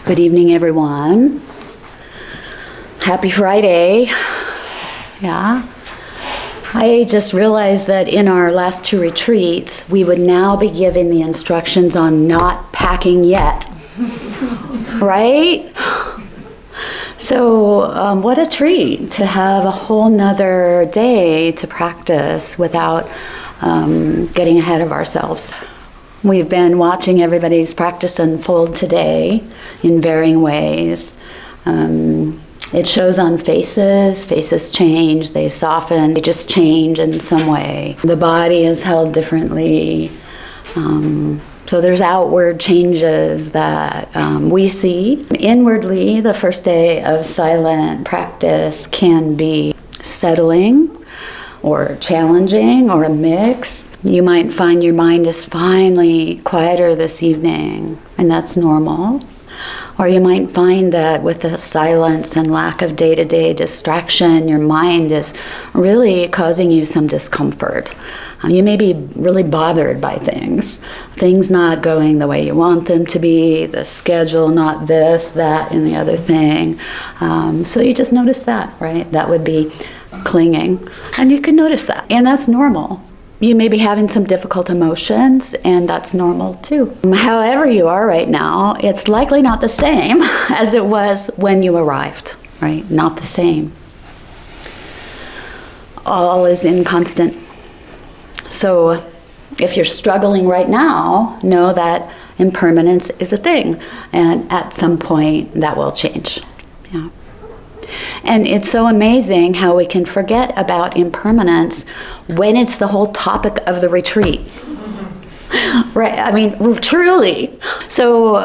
Good evening, everyone. Happy Friday. Yeah. I just realized that in our last two retreats, we would now be giving the instructions on not packing yet. Right? So what a treat to have a whole nother day to practice without getting ahead of ourselves. We've been watching everybody's practice unfold today in varying ways. It shows on faces. Faces change, they soften, they just change in some way. The body is held differently. So there's outward changes that we see. Inwardly, the first day of silent practice can be settling or challenging or a mix. You might find your mind is finally quieter this evening, and that's normal. Or you might find that with the silence and lack of day-to-day distraction, your mind is really causing you some discomfort. You may be really bothered by things not going the way you want them to be, the schedule not this, that, and the other thing. So you just notice that, right? That would be clinging. And you can notice that, and that's normal. You may be having some difficult emotions, and that's normal too. However you are right now, it's likely not the same as it was when you arrived, right? Not the same. All is inconstant. So if you're struggling right now, know that impermanence is a thing, and at some point that will change. Yeah. And it's so amazing how we can forget about impermanence when it's the whole topic of the retreat. Right? I mean, truly. So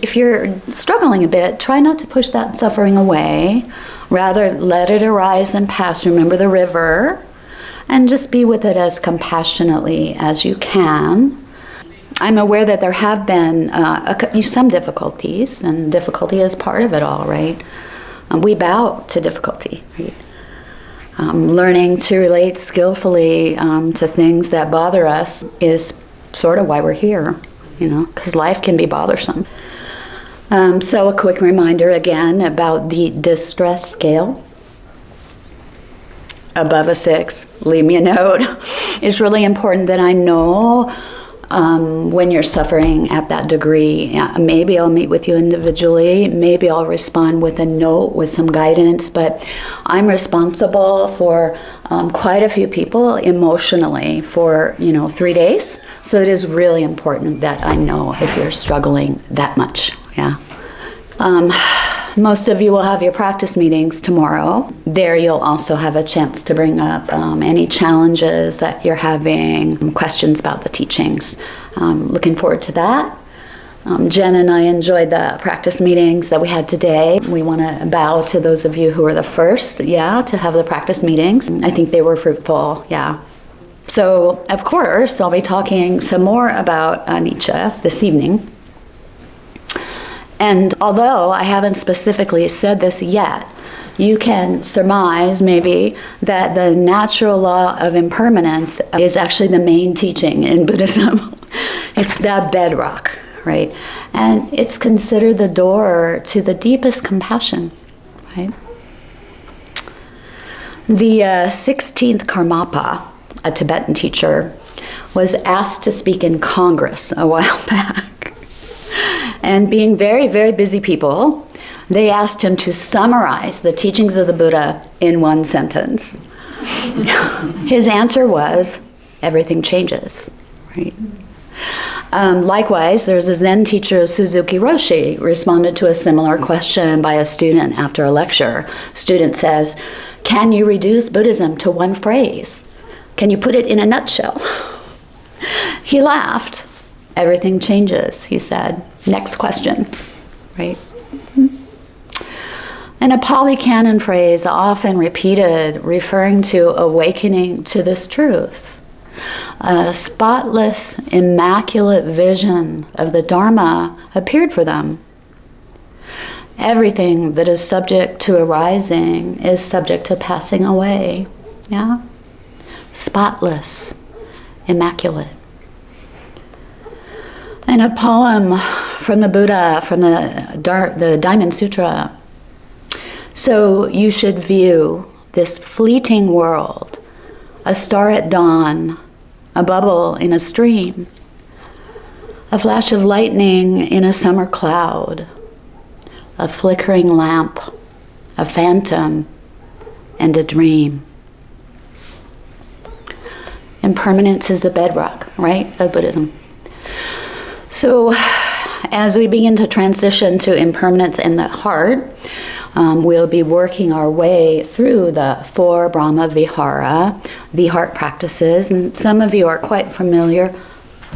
if you're struggling a bit, try not to push that suffering away. Rather, let it arise and pass. Remember the river, and just be with it as compassionately as you can. I'm aware that there have been some difficulties, and difficulty is part of it all, right? We bow to difficulty, right? Learning to relate skillfully to things that bother us is sort of why we're here, because life can be bothersome. So a quick reminder again about the distress scale. Above a 6, leave me a note. It's really important that I know when you're suffering at that degree. Maybe I'll meet with you individually. Maybe I'll respond with a note with some guidance. But I'm responsible for quite a few people emotionally for 3 days. So it is really important that I know if you're struggling that much. Yeah. Most of you will have your practice meetings tomorrow. There you'll also have a chance to bring up any challenges that you're having, questions about the teachings. Looking forward to that. Jen and I enjoyed the practice meetings that we had today. We want to bow to those of you who were the first, to have the practice meetings. I think they were fruitful, So, of course, I'll be talking some more about anicca this evening. And although I haven't specifically said this yet, you can surmise maybe that the natural law of impermanence is actually the main teaching in Buddhism. It's the bedrock, right? And it's considered the door to the deepest compassion, right? The 16th Karmapa, a Tibetan teacher, was asked to speak in Congress a while back. And being very, very busy people, they asked him to summarize the teachings of the Buddha in one sentence. His answer was, everything changes, right? Likewise, there's a Zen teacher, Suzuki Roshi, responded to a similar question by a student after a lecture. Student says, can you reduce Buddhism to one phrase? Can you put it in a nutshell? He laughed. Everything changes, he said. Next question, right? And a Pali Canon phrase often repeated, referring to awakening to this truth. A spotless, immaculate vision of the Dharma appeared for them. Everything that is subject to arising is subject to passing away. Spotless, immaculate. And a poem from the Buddha, from the Diamond Sutra. So you should view this fleeting world, a star at dawn, a bubble in a stream, a flash of lightning in a summer cloud, a flickering lamp, a phantom, and a dream. Impermanence is the bedrock, right, of Buddhism. So as we begin to transition to impermanence in the heart, we'll be working our way through the 4 Brahma Vihara, the heart practices, and some of you are quite familiar,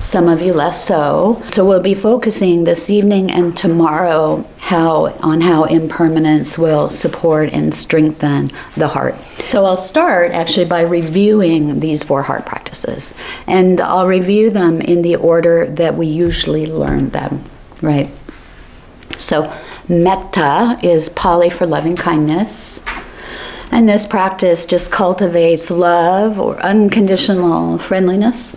some of you less so. So we'll be focusing this evening and tomorrow on how impermanence will support and strengthen the heart. So I'll start actually by reviewing these 4 heart practices, and I'll review them in the order that we usually learn them, right? So metta is Pali for loving kindness, and this practice just cultivates love or unconditional friendliness.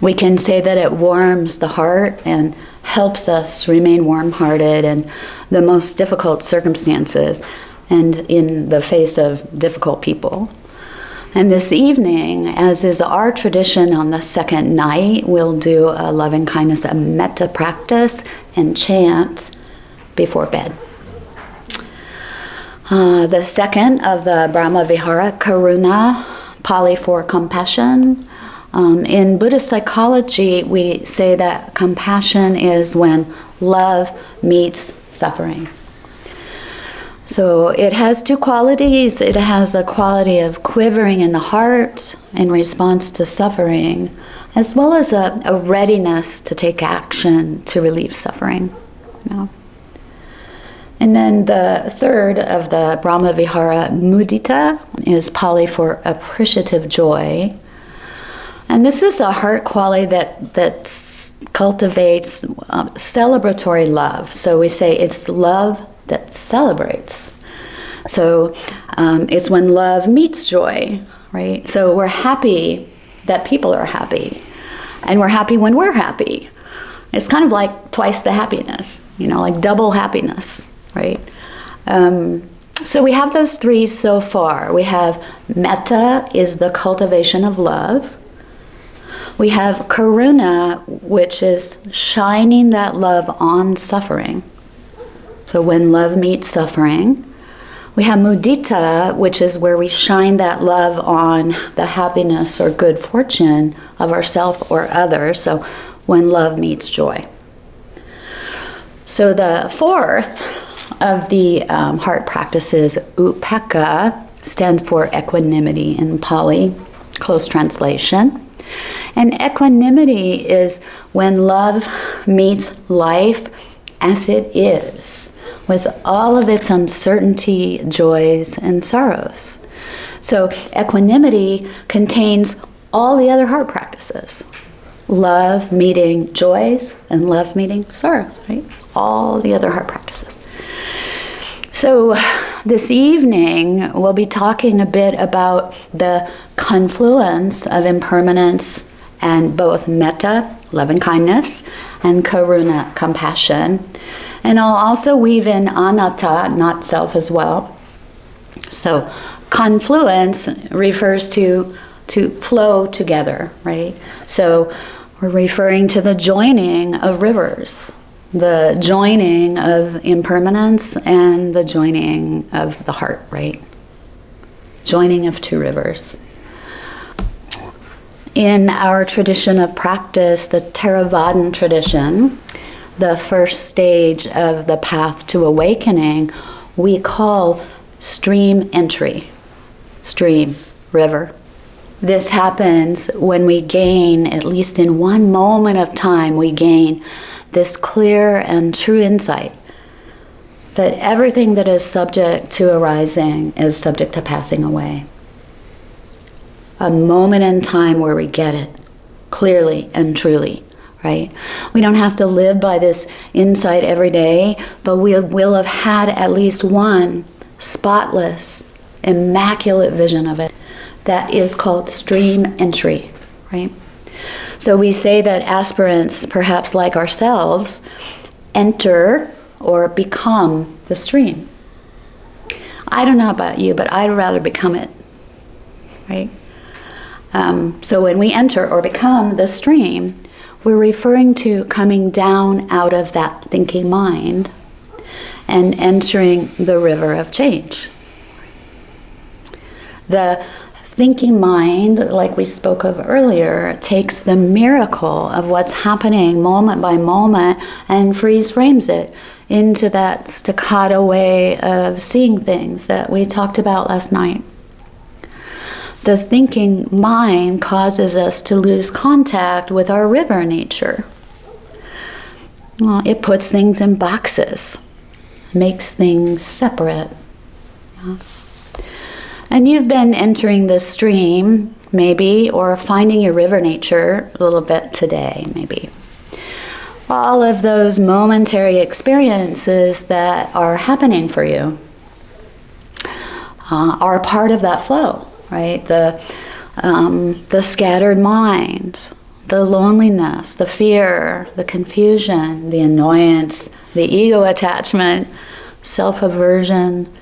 We can say that it warms the heart and helps us remain warm-hearted in the most difficult circumstances and in the face of difficult people. And this evening, as is our tradition on the second night, we'll do a loving kindness, a metta practice, and chant before bed. The second of the Brahma Vihara, karuna, Pali for compassion. In Buddhist psychology, we say that compassion is when love meets suffering. So it has 2 qualities. It has the quality of quivering in the heart in response to suffering, as well as a readiness to take action to relieve suffering. You know? And then the third of the Brahma Vihara, mudita, is Pali for appreciative joy. And this is a heart quality that cultivates celebratory love. So we say it's love that celebrates. So it's when love meets joy, right? So we're happy that people are happy. And we're happy when we're happy. It's kind of like twice the happiness, like double happiness, right? So we have those 3 so far. We have metta is the cultivation of love. We have karuna, which is shining that love on suffering. So when love meets suffering. We have mudita, which is where we shine that love on the happiness or good fortune of ourselves or others. So when love meets joy. So the fourth of the heart practices, upekkha, stands for equanimity in Pali, close translation. And equanimity is when love meets life as it is, with all of its uncertainty, joys, and sorrows. So equanimity contains all the other heart practices. Love meeting joys and love meeting sorrows, right? All the other heart practices. So this evening, we'll be talking a bit about the confluence of impermanence and both metta, love and kindness, and karuna, compassion. And I'll also weave in anatta, not self, as well. So confluence refers to flow together, right? So we're referring to the joining of rivers, the joining of impermanence and the joining of the heart, right? Joining of 2 rivers. In our tradition of practice, the Theravadan tradition, the first stage of the path to awakening, we call stream entry. Stream, river. This happens when we gain, at least in one moment of time, we gain this clear and true insight that everything that is subject to arising is subject to passing away. A moment in time where we get it clearly and truly, right? We don't have to live by this insight every day, but we will have had at least one spotless, immaculate vision of it. That is called stream entry, right? So we say that aspirants, perhaps like ourselves, enter or become the stream. I don't know about you, but I'd rather become it, right? So when we enter or become the stream, we're referring to coming down out of that thinking mind and entering the river of change. The thinking mind, like we spoke of earlier, takes the miracle of what's happening moment by moment and freeze frames it into that staccato way of seeing things that we talked about last night. The thinking mind causes us to lose contact with our river nature. Well, it puts things in boxes, makes things separate. And you've been entering the stream, maybe, or finding your river nature a little bit today, maybe. All of those momentary experiences that are happening for you are part of that flow, right? The scattered mind, the loneliness, the fear, the confusion, the annoyance, the ego attachment, self-aversion,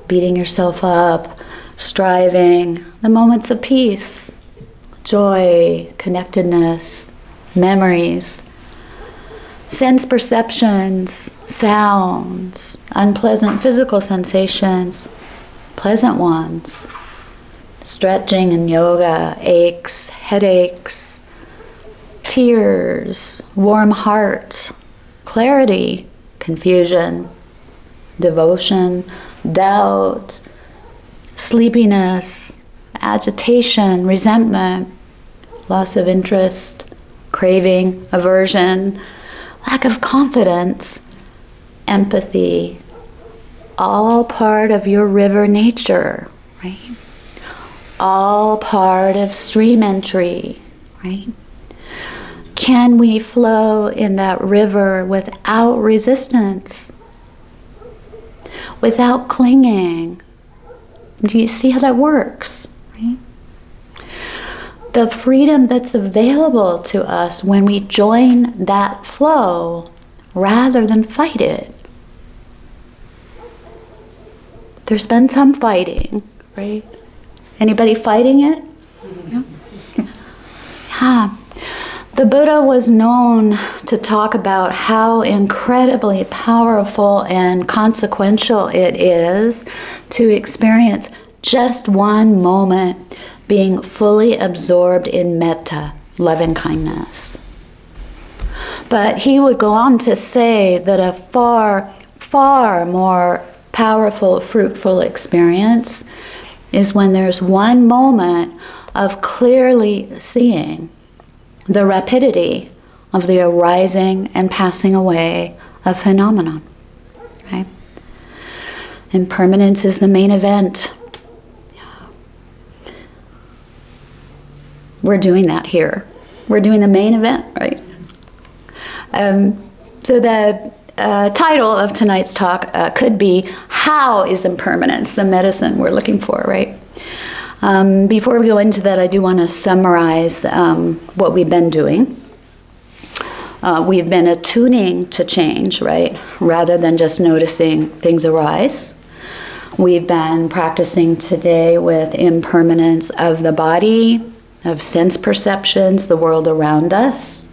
beating yourself up, striving, the moments of peace, joy, connectedness, memories, sense perceptions, sounds, unpleasant physical sensations, pleasant ones, stretching and yoga, aches, headaches, tears, warm heart, clarity, confusion, devotion, doubt, sleepiness, agitation, resentment, loss of interest, craving, aversion, lack of confidence, empathy, all part of your river nature, right? All part of stream entry, right? Can we flow in that river without resistance, without clinging? Do you see how that works, right? The freedom that's available to us when we join that flow rather than fight it. There's been some fighting, right? Anybody fighting it? Yeah. The Buddha was known to talk about how incredibly powerful and consequential it is to experience just one moment being fully absorbed in metta, loving kindness. But he would go on to say that a far, far more powerful, fruitful experience is when there's one moment of clearly seeing the rapidity of the arising and passing away of phenomena, right? Impermanence is the main event. We're doing that here. We're doing the main event, right? So the title of tonight's talk could be, how is impermanence the medicine we're looking for, right? Before we go into that, I do want to summarize what we've been doing. We've been attuning to change, right? Rather than just noticing things arise. We've been practicing today with impermanence of the body, of sense perceptions, the world around us.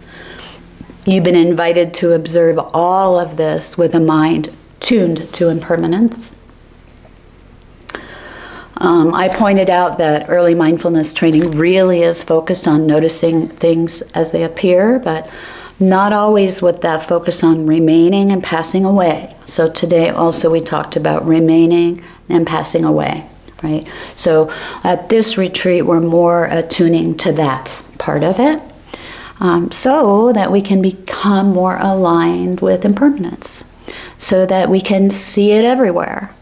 You've been invited to observe all of this with a mind tuned to impermanence. I pointed out that early mindfulness training really is focused on noticing things as they appear, but not always with that focus on remaining and passing away. So today also we talked about remaining and passing away, right? So at this retreat we're more attuning to that part of it, so that we can become more aligned with impermanence, so that we can see it everywhere,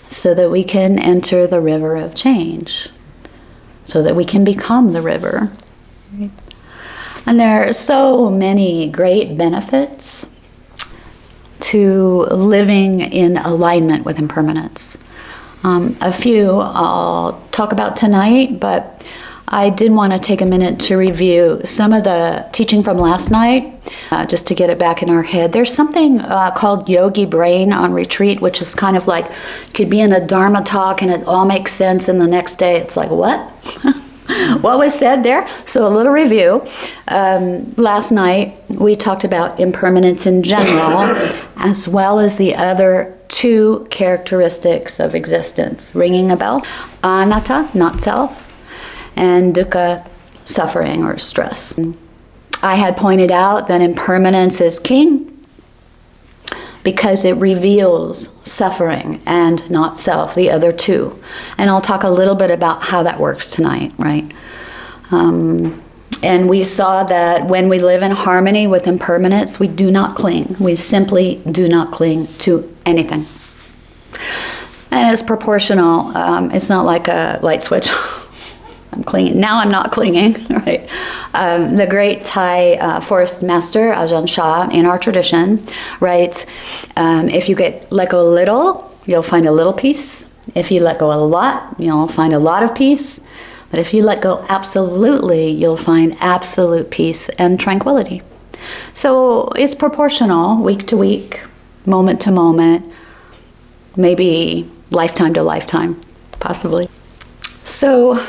so that we can enter the river of change, so that we can become the river. Right? And there are so many great benefits to living in alignment with impermanence. A few I'll talk about tonight, but I did want to take a minute to review some of the teaching from last night, just to get it back in our head. There's something called Yogi Brain on retreat, which is kind of like, you could be in a Dharma talk and it all makes sense, and the next day it's like, what? What was said there? So a little review. Last night we talked about impermanence in general, as well as the other two characteristics of existence. Ringing a bell? Anatta, not self, and dukkha, suffering or stress. I had pointed out that impermanence is king because it reveals suffering and not self, the other two. And I'll talk a little bit about how that works tonight, right? And we saw that when we live in harmony with impermanence, we do not cling. We simply do not cling to anything. And it's proportional. It's not like a light switch. I'm clinging. Now I'm not clinging, right? The great Thai forest master, Ajahn Chah, in our tradition, writes, if you let go a little, you'll find a little peace. If you let go a lot, you'll find a lot of peace. But if you let go absolutely, you'll find absolute peace and tranquility. So it's proportional, week to week, moment to moment, maybe lifetime to lifetime, possibly. So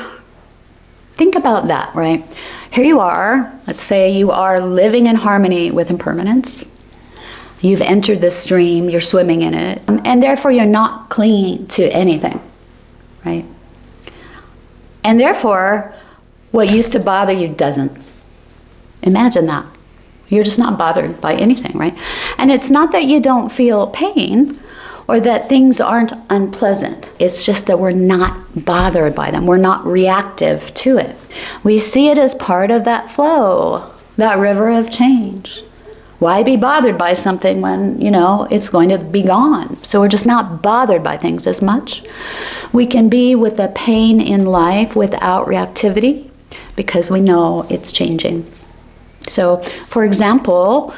think about that, right? Here you are, let's say you are living in harmony with impermanence. You've entered the stream, you're swimming in it, and therefore you're not clinging to anything, right? And therefore, what used to bother you doesn't. Imagine that. You're just not bothered by anything, right? And it's not that you don't feel pain or that things aren't unpleasant. It's just that we're not bothered by them. We're not reactive to it. We see it as part of that flow, that river of change. Why be bothered by something when, it's going to be gone? So we're just not bothered by things as much. We can be with the pain in life without reactivity because we know it's changing. So, for example,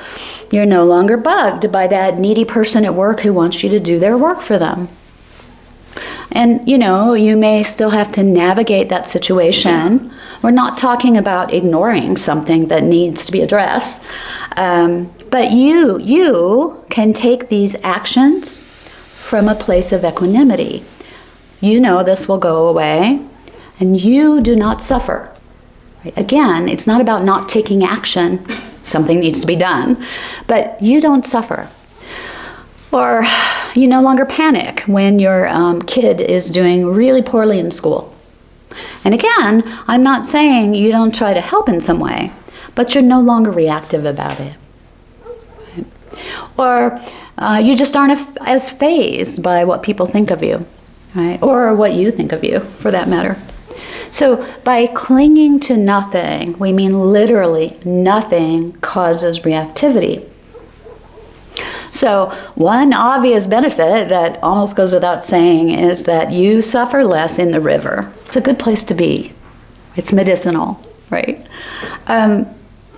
you're no longer bugged by that needy person at work who wants you to do their work for them. And, you may still have to navigate that situation. We're not talking about ignoring something that needs to be addressed. But you can take these actions from a place of equanimity. You know this will go away, and you do not suffer. Right? Again, it's not about not taking action. Something needs to be done, but you don't suffer. Or you no longer panic when your kid is doing really poorly in school. And again, I'm not saying you don't try to help in some way, but you're no longer reactive about it. Right? Or you just aren't as fazed by what people think of you, right? Or what you think of you, for that matter. So by clinging to nothing, we mean literally nothing causes reactivity. So one obvious benefit that almost goes without saying is that you suffer less in the river. It's a good place to be. It's medicinal, right? And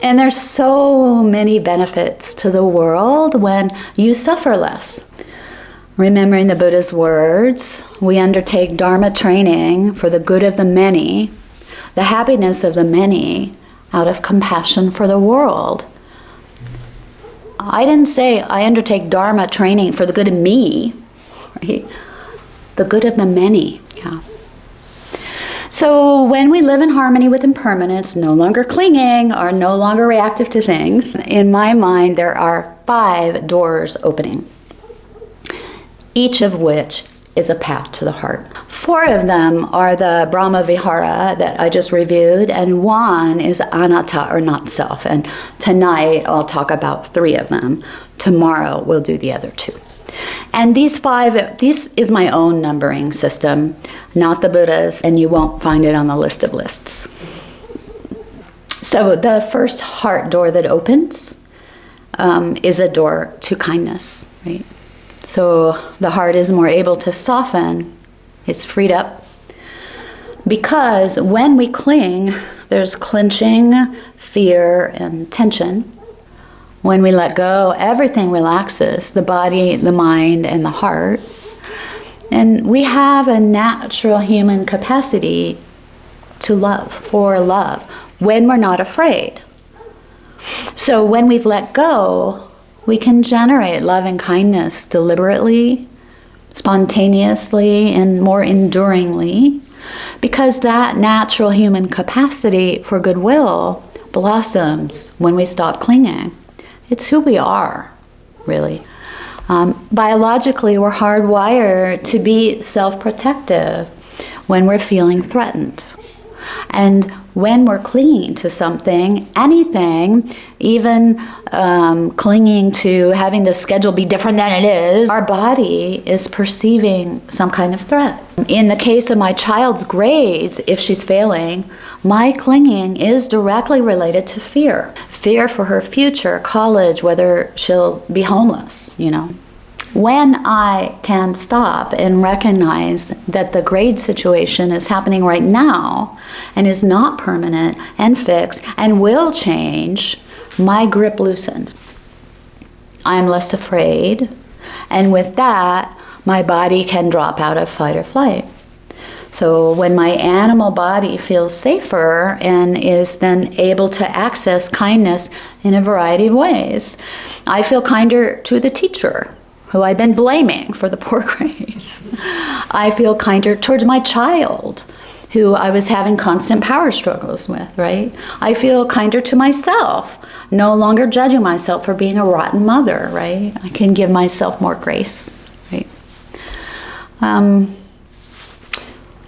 there's so many benefits to the world when you suffer less. Remembering the Buddha's words, we undertake Dharma training for the good of the many, the happiness of the many, out of compassion for the world. I didn't say I undertake Dharma training for the good of me, right? The good of the many, yeah. So when we live in harmony with impermanence, no longer clinging, or no longer reactive to things, in my mind there are 5 doors opening, each of which is a path to the heart. 4 of them are the Brahma Vihara that I just reviewed, and 1 is anatta, or not self. And tonight I'll talk about 3 of them. Tomorrow we'll do the other 2. And these 5, this is my own numbering system, not the Buddha's, and you won't find it on the list of lists. So the first heart door that opens is a door to kindness, right? So the heart is more able to soften, it's freed up. Because when we cling, there's clenching, fear, and tension. When we let go, everything relaxes, the body, the mind, and the heart. And we have a natural human capacity to love, for love, when we're not afraid. So when we've let go, we can generate love and kindness deliberately, spontaneously, and more enduringly, because that natural human capacity for goodwill blossoms when we stop clinging. It's who we are, really. Biologically, we're hardwired to be self-protective when we're feeling threatened. And when we're clinging to something, anything, even clinging to having the schedule be different than it is, our body is perceiving some kind of threat. In the case of my child's grades, if she's failing, my clinging is directly related to fear. Fear for her future, college, whether she'll be homeless, When I can stop and recognize that the grade situation is happening right now and is not permanent and fixed and will change, my grip loosens. I'm less afraid, and with that, my body can drop out of fight or flight. So when my animal body feels safer and is then able to access kindness in a variety of ways, I feel kinder to the teacher, who I've been blaming for the poor grades. I feel kinder towards my child, who I was having constant power struggles with, right? I feel kinder to myself, no longer judging myself for being a rotten mother, right? I can give myself more grace, right?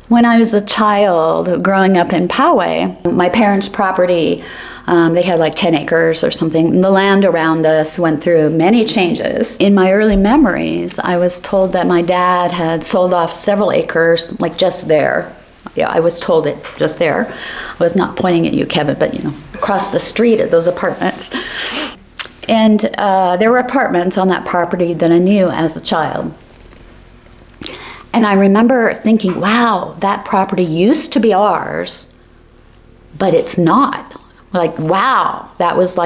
When I was a child growing up in Poway, my parents' property, they had like 10 acres or something. The land around us went through many changes. In my early memories, I was told that my dad had sold off several acres, like just there. Yeah, I was told it just there. I was not pointing at you, Kevin, but across the street at those apartments. And there were apartments on that property that I knew as a child. And I remember thinking, wow, that property used to be ours, but it's not. Like, wow, that was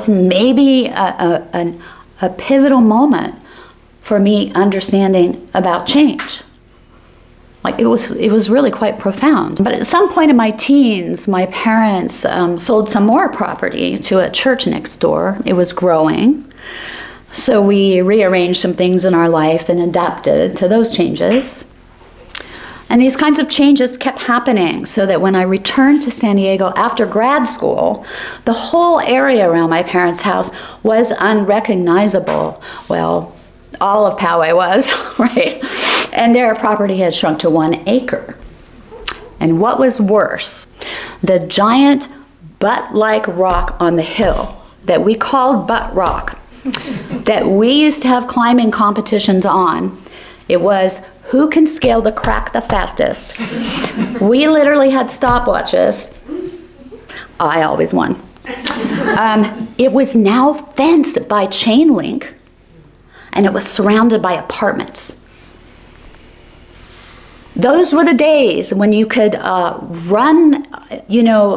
maybe a pivotal moment for me understanding about change. Like it was really quite profound. But at some point in my teens, my parents sold some more property to a church next door. It was growing. So we rearranged some things in our life and adapted to those changes. And these kinds of changes kept happening, so that when I returned to San Diego after grad school, the whole area around my parents' house was unrecognizable. Well, all of Poway was, right? And their property had shrunk to 1 acre. And what was worse, the giant butt-like rock on the hill that we called Butt Rock, that we used to have climbing competitions on, it was who can scale the crack the fastest. We literally had stopwatches. I always won. It was now fenced by chain link, and it was surrounded by apartments. Those were the days when you could run,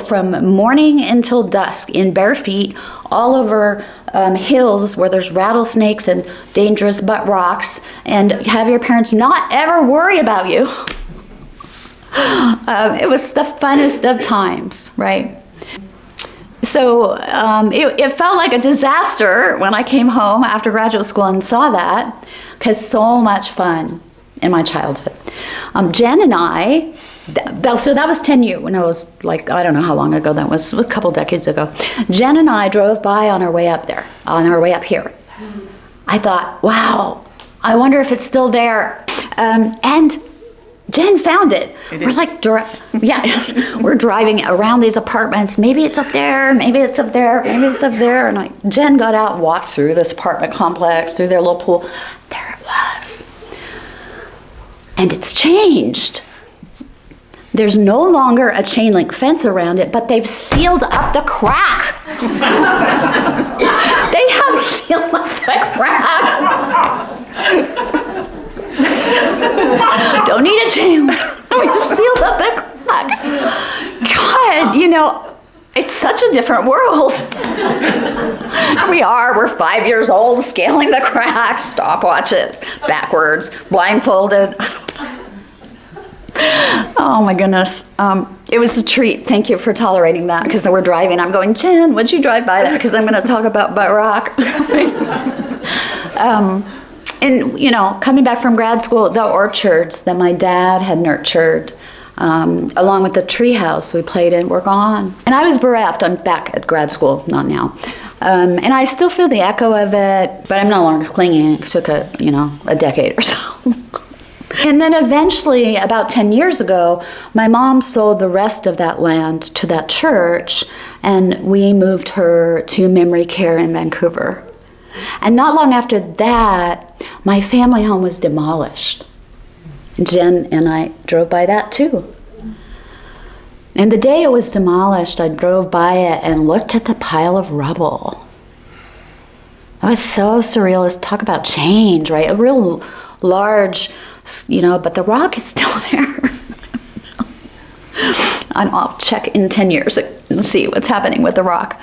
from morning until dusk in bare feet all over hills where there's rattlesnakes and dangerous butt rocks, and have your parents not ever worry about you. It was the funnest of times, right? So it felt like a disaster when I came home after graduate school and saw that, because so much fun in my childhood. Jen and I, so that was 10 years, when I was like, I don't know how long ago that was, a couple decades ago. Jen and I drove by on our way up here. I thought, wow, I wonder if it's still there. And Jen found it. We're like, we're driving around these apartments. Maybe it's up there, maybe it's up there, maybe it's up there. And Jen got out and walked through this apartment complex, through their little pool. There it was. And it's changed. There's no longer a chain link fence around it, but they've sealed up the crack. They have sealed up the crack. Don't need a chain link. We sealed up the crack. God, it's such a different world. We're 5 years old, scaling the cracks, stopwatches, backwards, blindfolded. Oh my goodness. It was a treat. Thank you for tolerating that, because we're driving. I'm going, Jen, would you drive by that? Because I'm going to talk about butt rock. And, you know, coming back from grad school, the orchards that my dad had nurtured, along with the tree house we played in, were gone. And I was bereft. I'm back at grad school, not now. And I still feel the echo of it, but I'm no longer clinging. It took a decade or so. And then eventually, about 10 years ago, my mom sold the rest of that land to that church, and we moved her to memory care in Vancouver. And not long after that, my family home was demolished. Jen and I drove by that too. And the day it was demolished, I drove by it and looked at the pile of rubble. It was so surrealist. Talk about change, right? A real large, but the rock is still there. And I'll check in 10 years and see what's happening with the rock.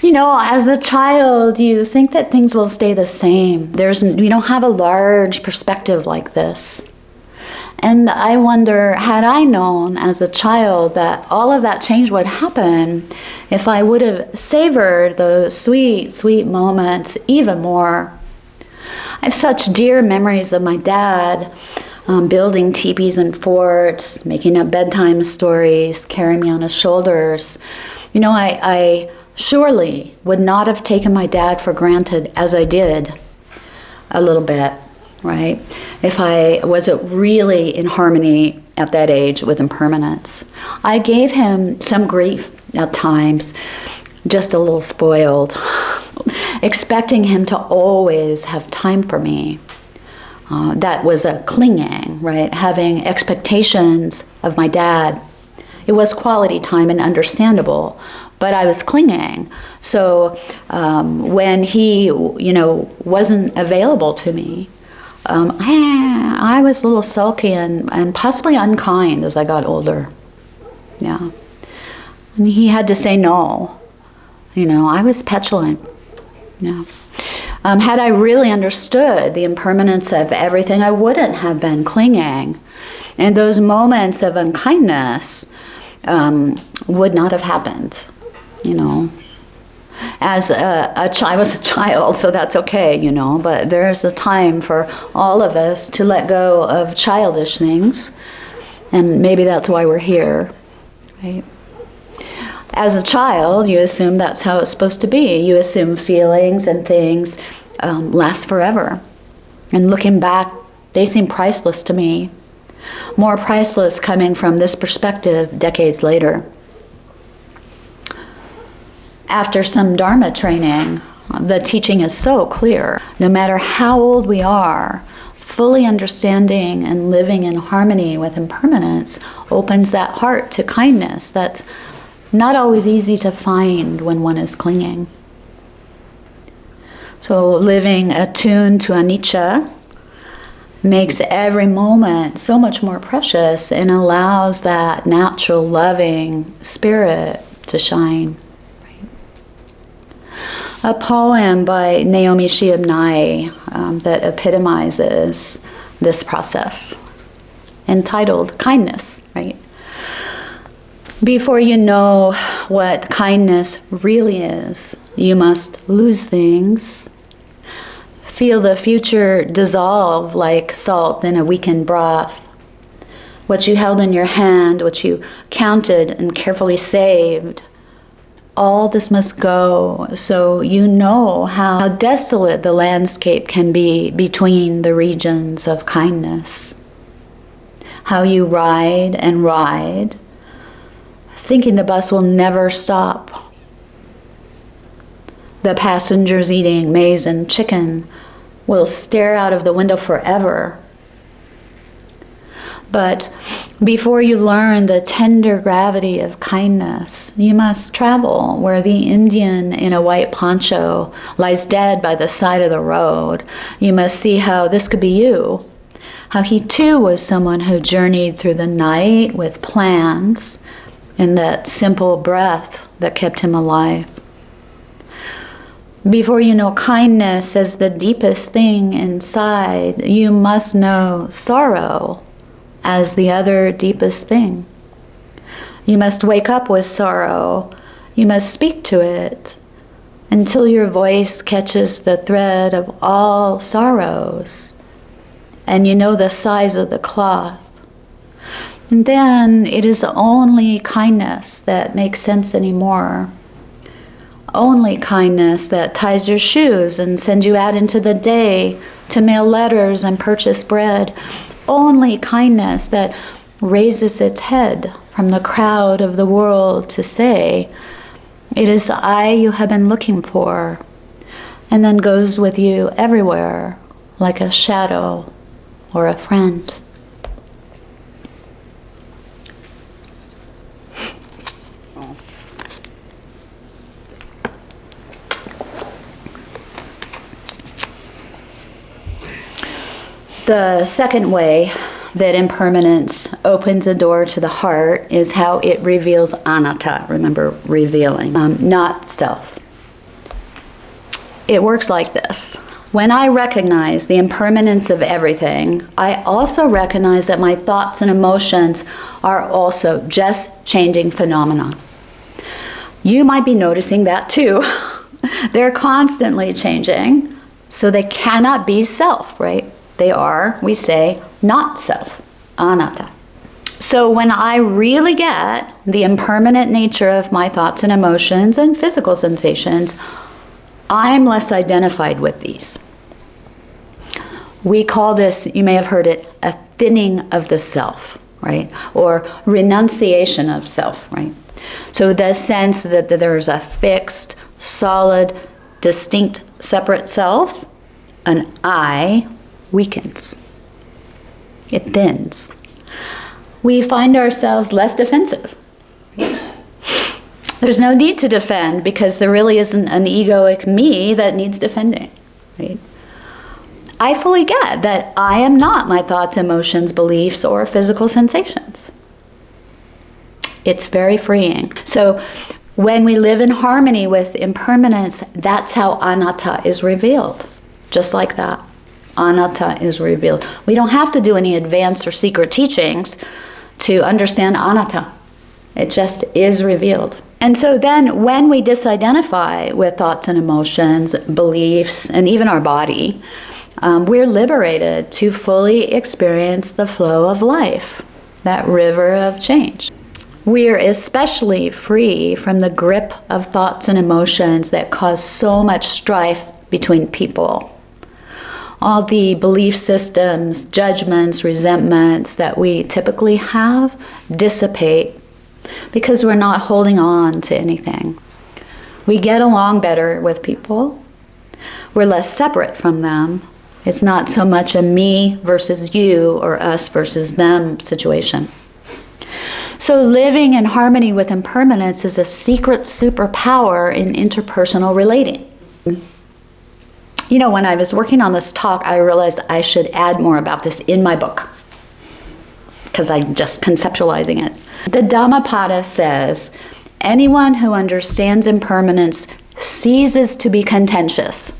As a child, you think that things will stay the same. We don't have a large perspective like this. And I wonder, had I known as a child that all of that change would happen, if I would have savored those sweet, sweet moments even more. I have such dear memories of my dad building teepees and forts, making up bedtime stories, carrying me on his shoulders. I surely would not have taken my dad for granted as I did a little bit, right? If I wasn't really in harmony at that age with impermanence. I gave him some grief at times, just a little spoiled, expecting him to always have time for me. That was a clinging, right? Having expectations of my dad. It was quality time and understandable, but I was clinging. So when he, wasn't available to me, I was a little sulky and possibly unkind as I got older. Yeah. And he had to say no. I was petulant. Yeah. Had I really understood the impermanence of everything, I wouldn't have been clinging. And those moments of unkindness would not have happened, As I was a child, so that's okay, but there's a time for all of us to let go of childish things, and maybe that's why we're here, right? As a child, you assume that's how it's supposed to be. You assume feelings and things last forever. And looking back, they seem priceless to me. More priceless coming from this perspective decades later. After some Dharma training, the teaching is so clear. No matter how old we are, fully understanding and living in harmony with impermanence opens that heart to kindness that's not always easy to find when one is clinging. So living attuned to anicca makes every moment so much more precious and allows that natural loving spirit to shine. A poem by Naomi Shihab Nye that epitomizes this process, entitled Kindness, right? Before you know what kindness really is, you must lose things, feel the future dissolve like salt in a weakened broth. What you held in your hand, what you counted and carefully saved, all this must go, so you know how desolate the landscape can be between the regions of kindness. How you ride and ride, thinking the bus will never stop. The passengers eating maize and chicken will stare out of the window forever. But before you learn the tender gravity of kindness, you must travel where the Indian in a white poncho lies dead by the side of the road. You must see how this could be you. How he too was someone who journeyed through the night with plans and that simple breath that kept him alive. Before you know kindness as the deepest thing inside, you must know sorrow as the other deepest thing. You must wake up with sorrow. You must speak to it until your voice catches the thread of all sorrows and you know the size of the cloth. And then it is only kindness that makes sense anymore. Only kindness that ties your shoes and sends you out into the day to mail letters and purchase bread. Only kindness that raises its head from the crowd of the world to say, "It is I you have been looking for," and then goes with you everywhere like a shadow or a friend. The second way that impermanence opens a door to the heart is how it reveals anatta. Remember, revealing, not self. It works like this. When I recognize the impermanence of everything, I also recognize that my thoughts and emotions are also just changing phenomena. You might be noticing that too. They're constantly changing, so they cannot be self, right? They are, we say, not self, anatta. So when I really get the impermanent nature of my thoughts and emotions and physical sensations, I'm less identified with these. We call this, you may have heard it, a thinning of the self, right? Or renunciation of self, right? So the sense that there's a fixed, solid, distinct, separate self, an I, weakens. It thins. We find ourselves less defensive. There's no need to defend because there really isn't an egoic me that needs defending. Right? I fully get that I am not my thoughts, emotions, beliefs, or physical sensations. It's very freeing. So when we live in harmony with impermanence, that's how anatta is revealed. Just like that. Anatta is revealed. We don't have to do any advanced or secret teachings to understand anatta. It just is revealed. And so then when we disidentify with thoughts and emotions, beliefs, and even our body, we're liberated to fully experience the flow of life, that river of change. We're especially free from the grip of thoughts and emotions that cause so much strife between people. All the belief systems, judgments, resentments that we typically have dissipate because we're not holding on to anything. We get along better with people. We're less separate from them. It's not so much a me versus you or us versus them situation. So living in harmony with impermanence is a secret superpower in interpersonal relating. You know, when I was working on this talk, I realized I should add more about this in my book because I'm just conceptualizing it. The Dhammapada says, anyone who understands impermanence ceases to be contentious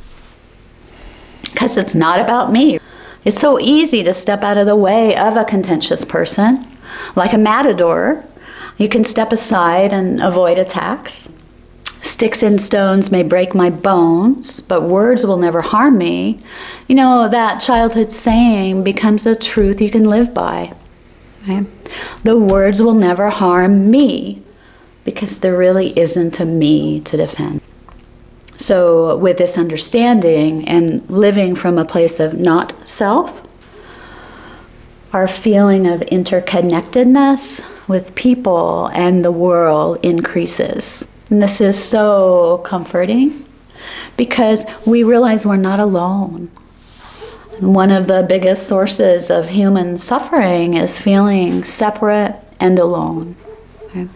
because it's not about me. It's so easy to step out of the way of a contentious person. Like a matador, you can step aside and avoid attacks. Sticks and stones may break my bones, but words will never harm me. You know, that childhood saying becomes a truth you can live by. Right? The words will never harm me because there really isn't a me to defend. So with this understanding and living from a place of not self, our feeling of interconnectedness with people and the world increases. And this is so comforting because we realize we're not alone. And one of the biggest sources of human suffering is feeling separate and alone. Okay?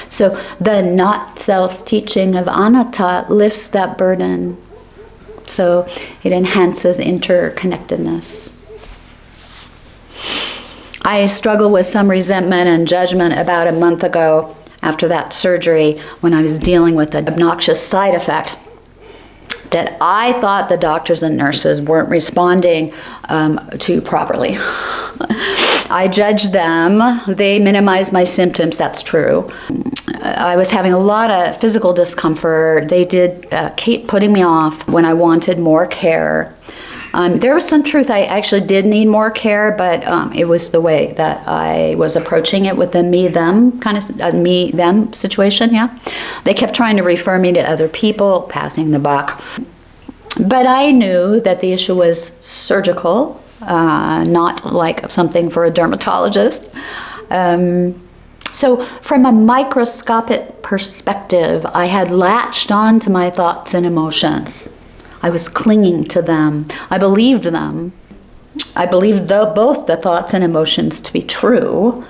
So the not self teaching of anatta lifts that burden. So it enhances interconnectedness. I struggled with some resentment and judgment about a month ago after that surgery when I was dealing with an obnoxious side effect that I thought the doctors and nurses weren't responding to properly. I judged them. They minimized my symptoms. That's true. I was having a lot of physical discomfort. They did keep putting me off when I wanted more care. There was some truth. I actually did need more care, but it was the way that I was approaching it with the me-them kind of me-them situation, yeah. They kept trying to refer me to other people, passing the buck. But I knew that the issue was surgical, not like something for a dermatologist. So from a microscopic perspective, I had latched on to my thoughts and emotions. I was clinging to them. I believed them. I believed both the thoughts and emotions to be true.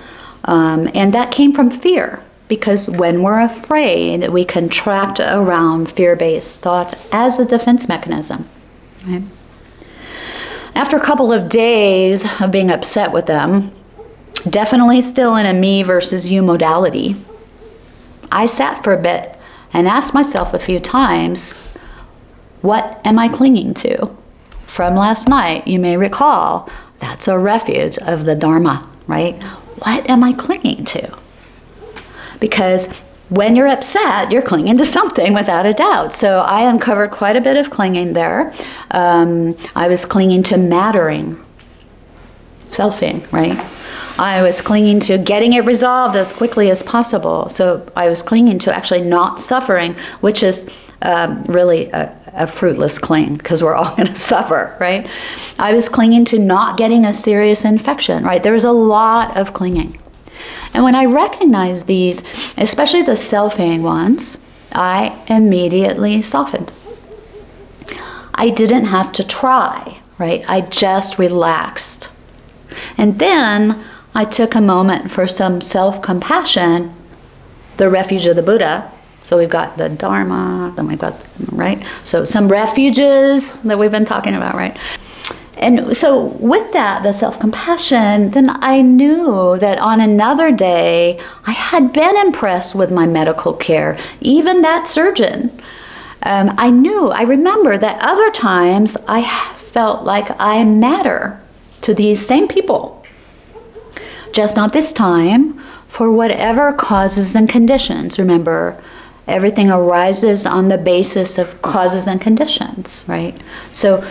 And that came from fear, because when we're afraid, we contract around fear-based thoughts as a defense mechanism. Right? After a couple of days of being upset with them, definitely still in a me versus you modality, I sat for a bit and asked myself a few times, what am I clinging to? From last night, you may recall, that's a refuge of the Dharma, right? What am I clinging to? Because when you're upset, you're clinging to something without a doubt. So I uncovered quite a bit of clinging there. I was clinging to mattering, selfing, right? I was clinging to getting it resolved as quickly as possible. So I was clinging to actually not suffering, which is really a fruitless cling, because we're all going to suffer, right? I was clinging to not getting a serious infection, right? There was a lot of clinging. And when I recognized these, especially the selfing ones, I immediately softened. I didn't have to try, right? I just relaxed. And then I took a moment for some self-compassion, the refuge of the Buddha. So we've got the Dharma, then we've got, right? So some refuges that we've been talking about, right? And so with that, the self-compassion, then I knew that on another day, I had been impressed with my medical care, even that surgeon. I remember that other times I felt like I matter to these same people. Just not this time, for whatever causes and conditions. Remember, everything arises on the basis of causes and conditions, right? So,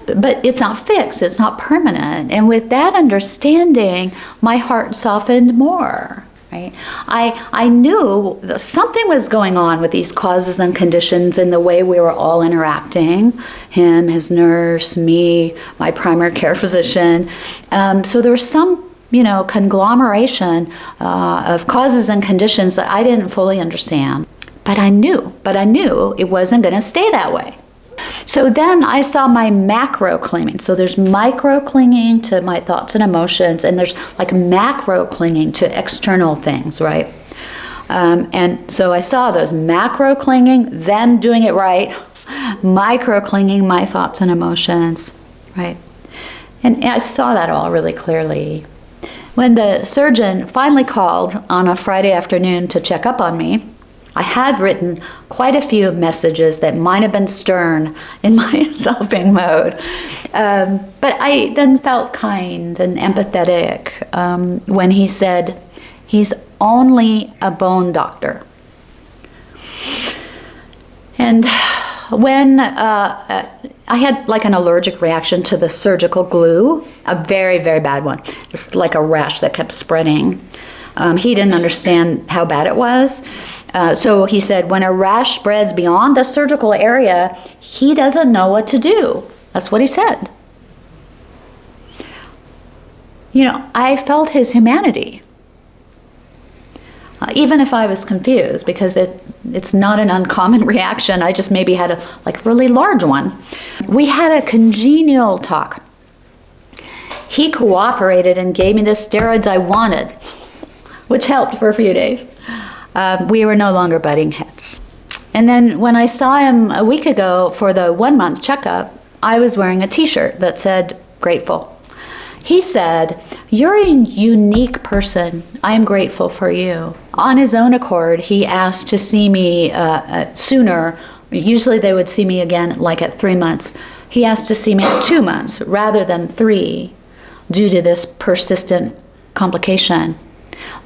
but it's not fixed, it's not permanent. And with that understanding, my heart softened more, right? I knew that something was going on with these causes and conditions in the way we were all interacting. Him, his nurse, me, my primary care physician. So there was some conglomeration of causes and conditions that I didn't fully understand. But I knew it wasn't going to stay that way. So then I saw my macro clinging. So there's micro clinging to my thoughts and emotions, and there's like macro clinging to external things, right? And so I saw those macro clinging, them doing it right, micro clinging, my thoughts and emotions, right? And I saw that all really clearly. When the surgeon finally called on a Friday afternoon to check up on me, I had written quite a few messages that might have been stern in my selfing mode. But I then felt kind and empathetic when he said, he's only a bone doctor. And when I had like an allergic reaction to the surgical glue, a very, very bad one. Just like a rash that kept spreading. He didn't understand how bad it was. So he said, when a rash spreads beyond the surgical area, he doesn't know what to do. That's what he said. I felt his humanity. Even if I was confused, because it's not an uncommon reaction. I just maybe had a really large one. We had a congenial talk. He cooperated and gave me the steroids I wanted, which helped for a few days. We were no longer butting heads. And then when I saw him a week ago for the 1-month checkup, I was wearing a t-shirt that said, grateful. He said, you're a unique person. I am grateful for you. On his own accord, he asked to see me sooner. Usually they would see me again at 3 months. He asked to see me at 2 months rather than 3. due to this persistent complication.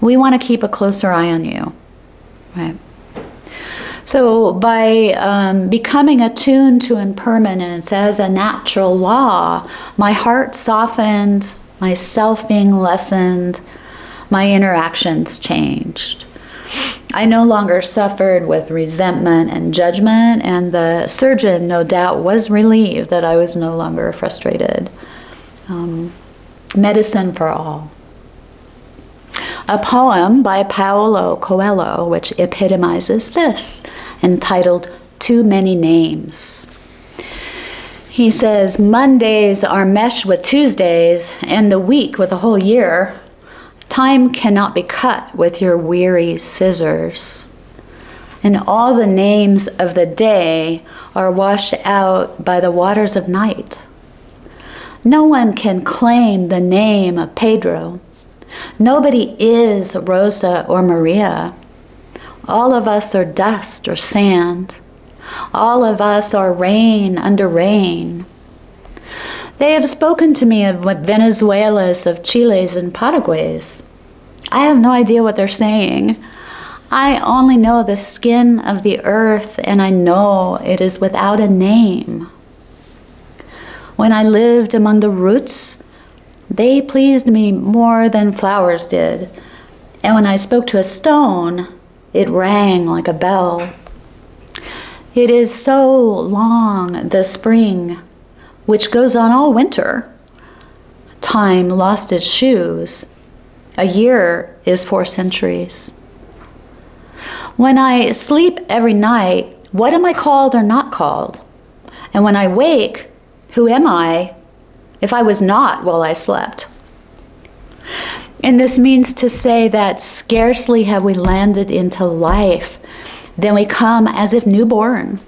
We want to keep a closer eye on you, right? So by becoming attuned to impermanence as a natural law, my heart softened, my self-being lessened, my interactions changed. I no longer suffered with resentment and judgment, and the surgeon, no doubt, was relieved that I was no longer frustrated. Medicine for all. A poem by Paulo Coelho, which epitomizes this, entitled Too Many Names. He says, Mondays are meshed with Tuesdays, and the week with a whole year. Time cannot be cut with your weary scissors. And all the names of the day are washed out by the waters of night. No one can claim the name of Pedro. Nobody is Rosa or Maria. All of us are dust or sand. All of us are rain under rain. They have spoken to me of Venezuelas, of Chiles and Paraguays. I have no idea what they're saying. I only know the skin of the earth, and I know it is without a name. When I lived among the roots, they pleased me more than flowers did. And when I spoke to a stone, it rang like a bell. It is so long, the spring, which goes on all winter. Time lost its shoes. A year is 4 centuries. When I sleep every night, what am I called or not called? And when I wake, who am I if I was not while I slept? And this means to say that scarcely have we landed into life, then we come as if newborn.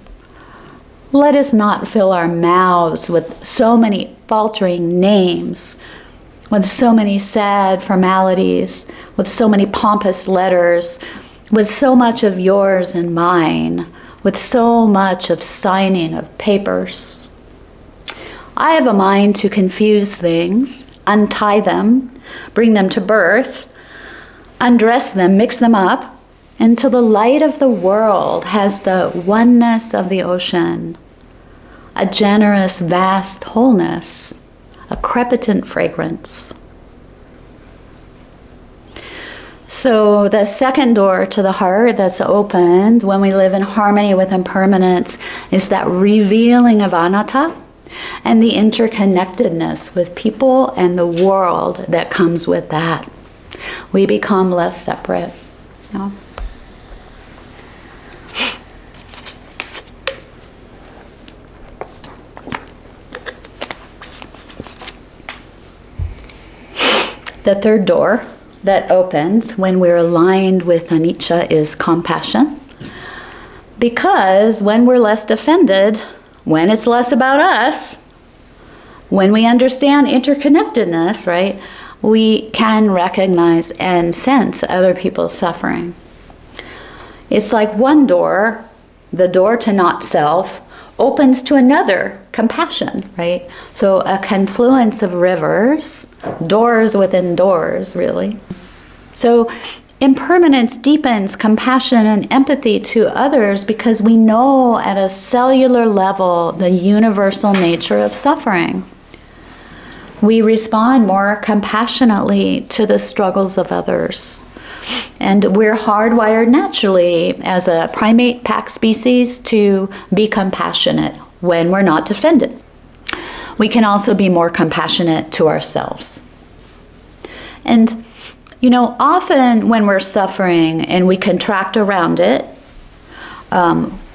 Let us not fill our mouths with so many faltering names, with so many sad formalities, with so many pompous letters, with so much of yours and mine, with so much of signing of papers. I have a mind to confuse things, untie them, bring them to birth, undress them, mix them up, until the light of the world has the oneness of the ocean, a generous, vast wholeness, a crepitant fragrance. So the second door to the heart that's opened when we live in harmony with impermanence is that revealing of anatta and the interconnectedness with people and the world that comes with that. We become less separate. You know? The third door that opens when we're aligned with anicca is compassion. Because when we're less offended, when it's less about us, when we understand interconnectedness, right, we can recognize and sense other people's suffering. It's like one door, the door to not self, opens to another, compassion, right? So a confluence of rivers, doors within doors, really. So impermanence deepens compassion and empathy to others because we know at a cellular level the universal nature of suffering. We respond more compassionately to the struggles of others. And we're hardwired naturally as a primate pack species to be compassionate when we're not offended. We can also be more compassionate to ourselves. And, you know, often when we're suffering and we contract around it,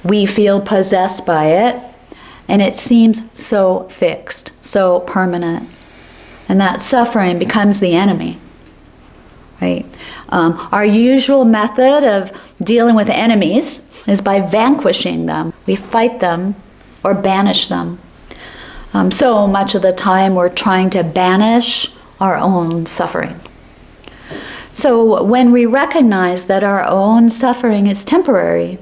we feel possessed by it, and it seems so fixed, so permanent. And that suffering becomes the enemy. Right? Our usual method of dealing with enemies is by vanquishing them. We fight them or banish them. So much of the time we're trying to banish our own suffering. So when we recognize that our own suffering is temporary,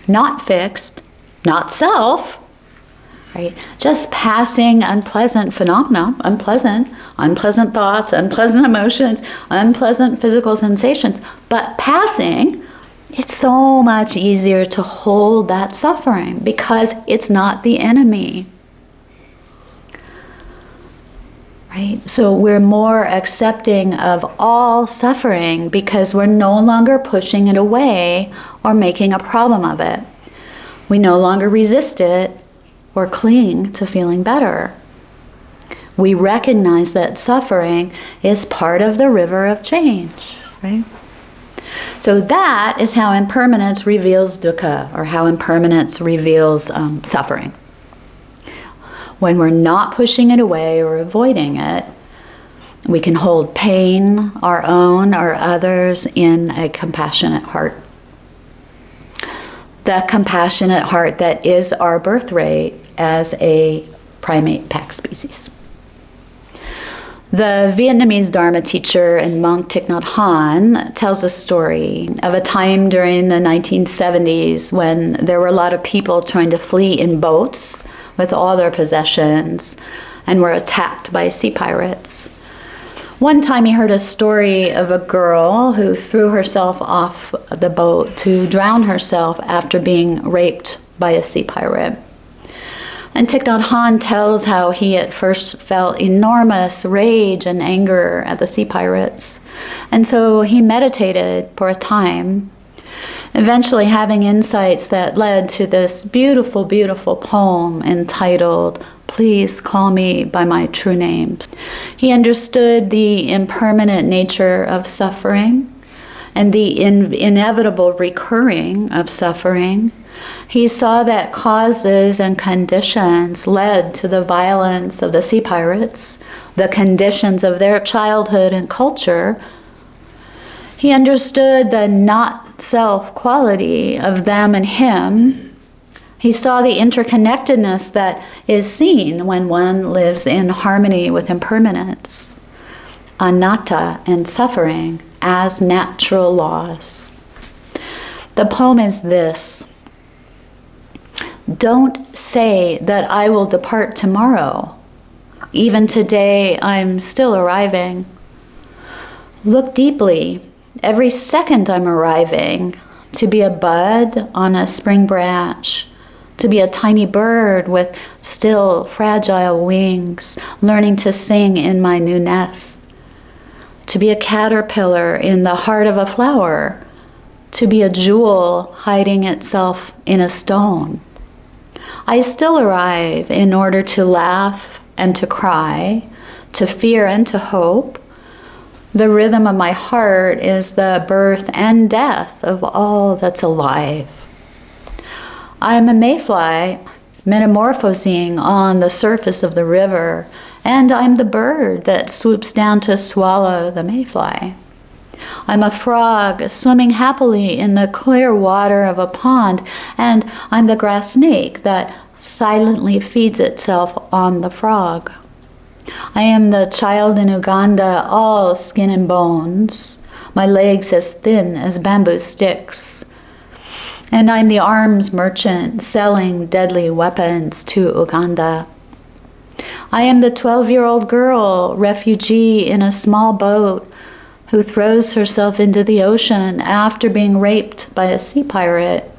not fixed, not self, right? Just passing unpleasant phenomena, unpleasant thoughts, unpleasant emotions, unpleasant physical sensations. But passing, it's so much easier to hold that suffering because it's not the enemy. Right? So we're more accepting of all suffering because we're no longer pushing it away or making a problem of it. We no longer resist it or cling to feeling better. We recognize that suffering is part of the river of change, right? So that is how impermanence reveals dukkha, or how impermanence reveals suffering. When we're not pushing it away or avoiding it, we can hold pain, our own or others, in a compassionate heart. The compassionate heart that is our birthright as a primate pack species. The Vietnamese Dharma teacher and monk Thich Nhat Hanh tells a story of a time during the 1970s when there were a lot of people trying to flee in boats with all their possessions and were attacked by sea pirates. One time he heard a story of a girl who threw herself off the boat to drown herself after being raped by a sea pirate. And Thich Nhat Hanh tells how he at first felt enormous rage and anger at the sea pirates. And so he meditated for a time, eventually having insights that led to this beautiful, beautiful poem entitled, "Please Call Me by My True Names." He understood the impermanent nature of suffering and the inevitable recurring of suffering. He saw that causes and conditions led to the violence of the sea pirates, the conditions of their childhood and culture. He understood the not-self quality of them and him. He saw the interconnectedness that is seen when one lives in harmony with impermanence, anatta, and suffering as natural laws. The poem is this: "Don't say that I will depart tomorrow. Even today I'm still arriving. Look deeply. Every second I'm arriving, to be a bud on a spring branch, to be a tiny bird with still fragile wings, learning to sing in my new nest, to be a caterpillar in the heart of a flower, to be a jewel hiding itself in a stone. I still arrive in order to laugh and to cry, to fear and to hope. The rhythm of my heart is the birth and death of all that's alive. I am a mayfly metamorphosing on the surface of the river, and I'm the bird that swoops down to swallow the mayfly. I'm a frog swimming happily in the clear water of a pond, and I'm the grass snake that silently feeds itself on the frog. I am the child in Uganda, all skin and bones, my legs as thin as bamboo sticks. And I'm the arms merchant selling deadly weapons to Uganda. I am the 12-year-old girl, refugee in a small boat, who throws herself into the ocean after being raped by a sea pirate.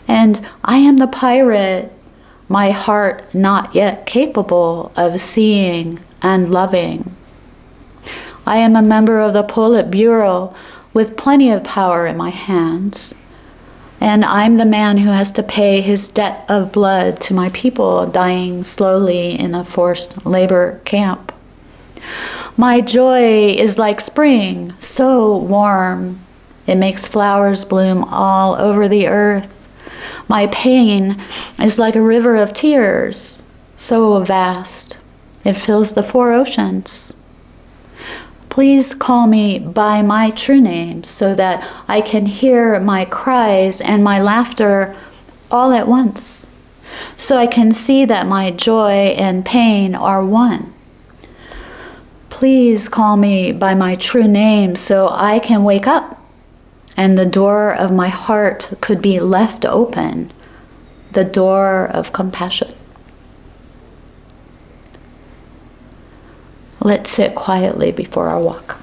And I am the pirate, my heart not yet capable of seeing and loving. I am a member of the Politburo with plenty of power in my hands. And I'm the man who has to pay his debt of blood to my people dying slowly in a forced labor camp. My joy is like spring, so warm. It makes flowers bloom all over the earth. My pain is like a river of tears, so vast. It fills the 4 oceans. Please call me by my true name so that I can hear my cries and my laughter all at once, so I can see that my joy and pain are one. Please call me by my true name so I can wake up and the door of my heart could be left open, the door of compassion." Let's sit quietly before our walk.